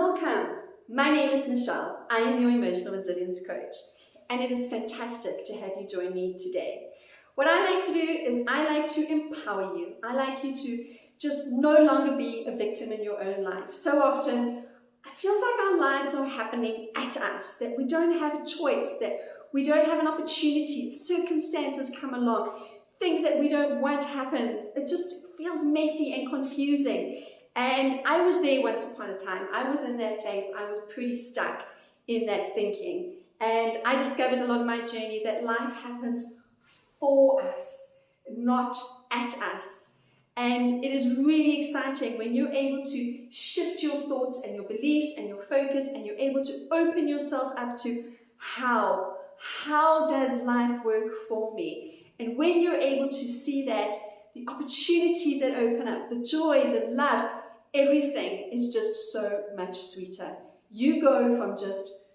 Welcome. My name is Michelle. I am your emotional resilience coach, and it is fantastic to have you join me today. What I like to do is I like to empower you. I like you to just no longer be a victim in your own life. So often, it feels like our lives are happening at us, that we don't have a choice, that we don't have an opportunity, circumstances come along, things that we don't want happen. It just feels messy and confusing. And I was there once upon a time. I was in that place. I was pretty stuck in that thinking. And I discovered along my journey that life happens for us, not at us. And it is really exciting when you're able to shift your thoughts and your beliefs and your focus, and you're able to open yourself up to how does life work for me? And when you're able to see that, the opportunities that open up, the joy, the love, everything is just so much sweeter. You go from just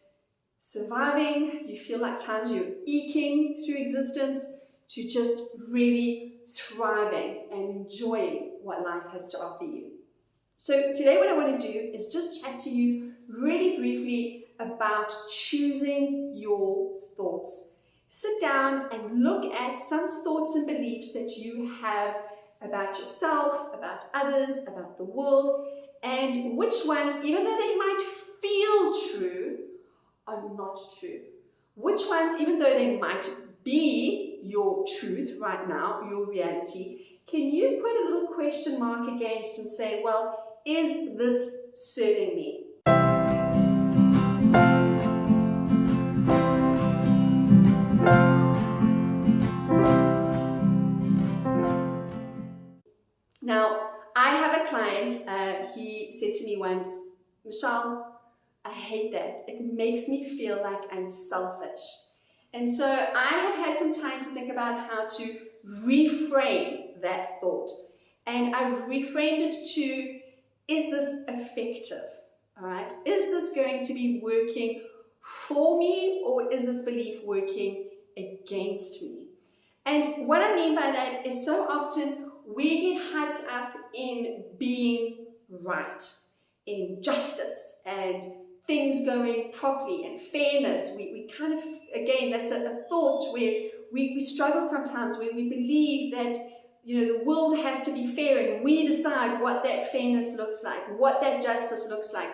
surviving, you feel like times you're eking through existence, to just really thriving and enjoying what life has to offer you. So today what I want to do is just chat to you really briefly about choosing your thoughts. Sit down and look at some thoughts and beliefs that you have about yourself, about others, about the world, and which ones, even though they might feel true, are not true. Which ones, even though they might be your truth right now, your reality, can you put a little question mark against and say, well, is this serving me? Now, I have a client, he said to me once, Michelle, I hate that. It makes me feel like I'm selfish. And so I have had some time to think about how to reframe that thought. And I've reframed it to, is this effective? All right? Is this going to be working for me, or is this belief working against me? And what I mean by that is so often we get hyped up in being right, in justice and things going properly and fairness. We kind of, again, that's a thought where we struggle sometimes, where we believe that, you know, the world has to be fair and we decide what that fairness looks like, what that justice looks like.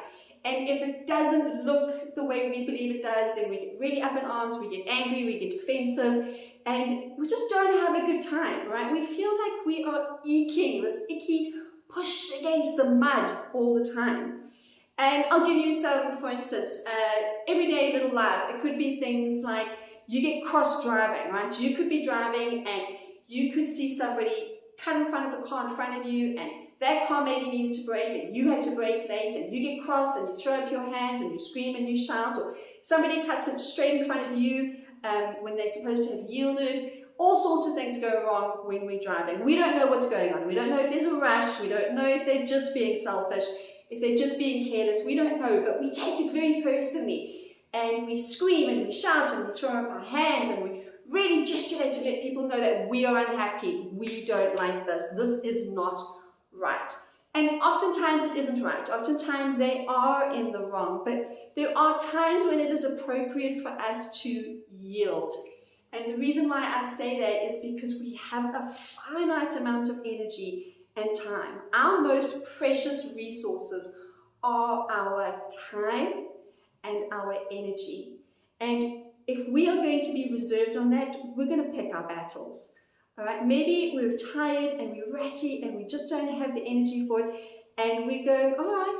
And if it doesn't look the way we believe it does, then we get really up in arms, we get angry, we get defensive, and we just don't have a good time, right? We feel like we are eking, this icky push against the mud all the time. And I'll give you some, for instance, everyday little life. It could be things like you get cross driving, right? You could be driving and you could see somebody cut in front of the car in front of you, and that car maybe needed to brake and you had to brake late, and you get cross and you throw up your hands and you scream and you shout, or somebody cuts it straight in front of you when they're supposed to have yielded. All sorts of things go wrong when we're driving. We don't know what's going on. We don't know if there's a rush. We don't know if they're just being selfish, if they're just being careless. We don't know, but we take it very personally. And we scream and we shout and we throw up our hands and we really gesticulate to let people know that we are unhappy. We don't like this. This is not right. And oftentimes it isn't right. Oftentimes they are in the wrong. But there are times when it is appropriate for us to yield. And the reason why I say that is because we have a finite amount of energy and time. Our most precious resources are our time and our energy. And if we are going to be reserved on that, we're going to pick our battles. All right, maybe we're tired and we're ratty and we just don't have the energy for it, and we go, all right,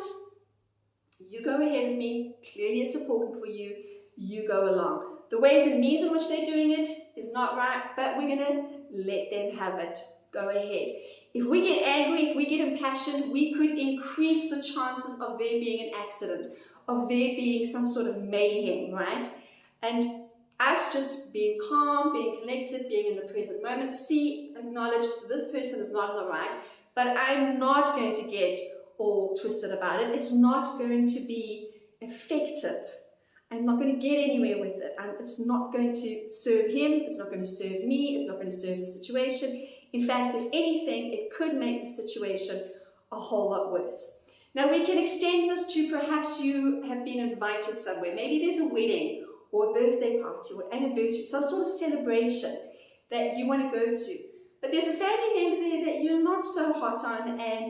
you go ahead of me, clearly it's important for you, you go along. The ways and means in which they're doing it is not right, but we're going to let them have it. Go ahead. If we get angry, if we get impassioned, we could increase the chances of there being an accident, of there being some sort of mayhem, right? And us just being calm, being collected, being in the present moment, acknowledge this person is not in the right, but I'm not going to get all twisted about it. It's not going to be effective. I'm not going to get anywhere with it. It's not going to serve him. It's not going to serve me. It's not going to serve the situation. In fact, if anything, it could make the situation a whole lot worse. Now we can extend this to perhaps you have been invited somewhere. Maybe there's a wedding or a birthday party or anniversary, some sort of celebration that you want to go to. But there's a family member there that you're not so hot on, and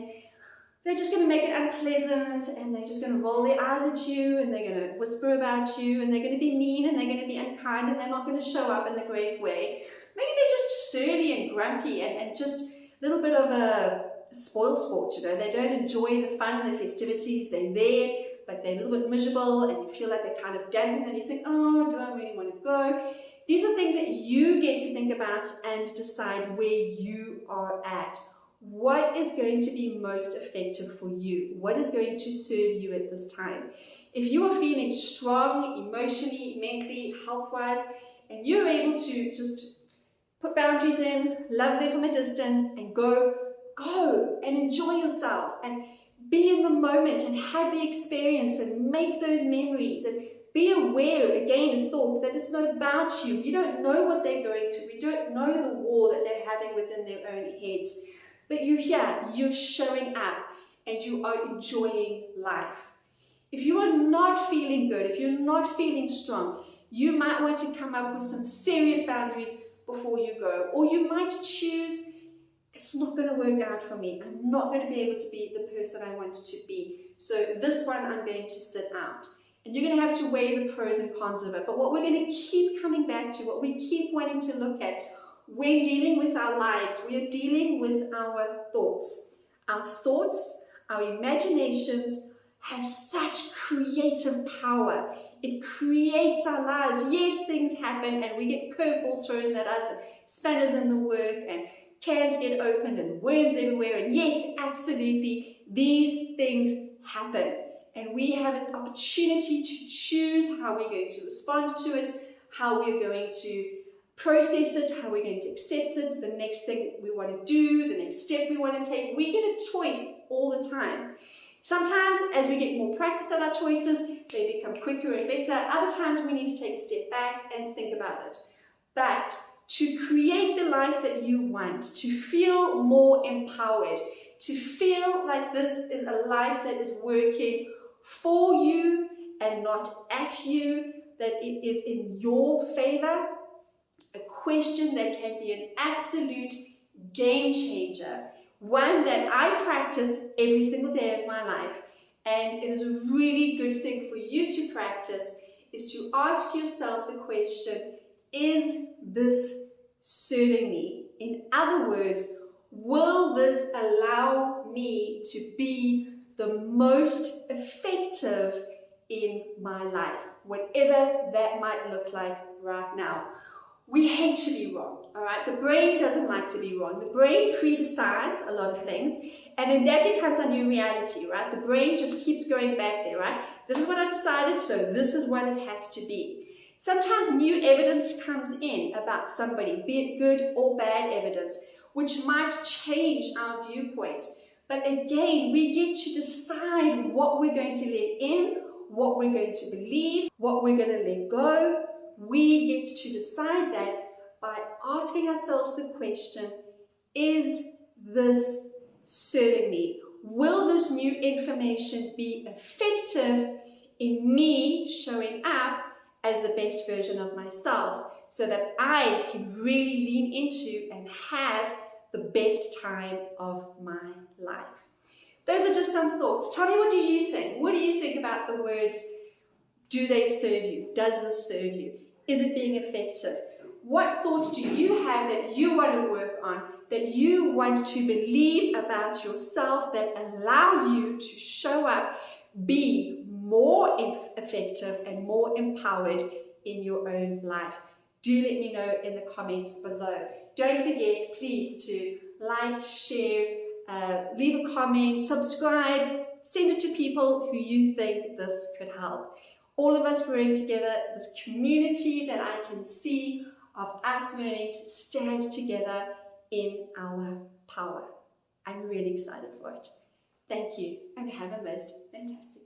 they're just going to make it unpleasant, and they're just going to roll their eyes at you, and they're going to whisper about you, and they're going to be mean, and they're going to be unkind, and they're not going to show up in the great way. Maybe they're just surly and grumpy and just a little bit of a spoil sport, you know. They don't enjoy the fun and the festivities. They're there, but they're a little bit miserable, and you feel like they're kind of dampened, and you think, oh, do I really want to go? These are things that you get to think about and decide where you are at. What is going to be most effective for you? What is going to serve you at this time? If you are feeling strong emotionally, mentally, health-wise, and you're able to just put boundaries in, love them from a distance, and go and enjoy yourself and be in the moment and have the experience and make those memories and be aware, again, a thought that it's not about you. You don't know what they're going through. We don't know the war that they're having within their own heads. But you're here, you're showing up, and you are enjoying life. If you are not feeling good, if you're not feeling strong, you might want to come up with some serious boundaries before you go. Or you might choose, it's not going to work out for me. I'm not going to be able to be the person I want to be. So this one I'm going to sit out. And you're going to have to weigh the pros and cons of it. But what we're going to keep coming back to, what we keep wanting to look at, when dealing with our lives, we are dealing with our thoughts. Our thoughts, our imaginations have such creative power. It creates our lives. Yes, things happen and we get curveballs thrown at us, and spanners in the work, and cans get opened and worms everywhere. And yes, absolutely, these things happen. And we have an opportunity to choose how we're going to respond to it, how we're going to process it, how we're going to accept it, the next thing we want to do, the next step we want to take. We get a choice all the time. Sometimes, as we get more practice at our choices, they become quicker and better. Other times, we need to take a step back and think about it. But to create the life that you want, to feel more empowered, to feel like this is a life that is working for you and not at you, that it is in your favor, a question that can be an absolute game changer, one that I practice every single day of my life, and it is a really good thing for you to practice, is to ask yourself the question, is this serving me? In other words, will this allow me to be the most effective in my life, whatever that might look like right now? We hate to be wrong, all right? The brain doesn't like to be wrong. The brain pre-decides a lot of things, and then that becomes our new reality, right? The brain just keeps going back there, right? This is what I decided, so this is what it has to be. Sometimes new evidence comes in about somebody, be it good or bad evidence, which might change our viewpoint. But again, we get to decide what we're going to let in, what we're going to believe, what we're going to let go. We get to decide that by asking ourselves the question, is this serving me? Will this new information be effective in me showing up as the best version of myself so that I can really lean into and have the best time of my life? Those are just some thoughts. Tell me, what do you think? What do you think about the words, do they serve you? Does this serve you? Is it being effective? What thoughts do you have that you want to work on, that you want to believe about yourself, that allows you to show up, be more effective and more empowered in your own life? Do let me know in the comments below. Don't forget, please, to like, share, leave a comment, subscribe, send it to people who you think this could help. All of us growing together, this community that I can see of us learning to stand together in our power. I'm really excited for it. Thank you, and have a most fantastic day.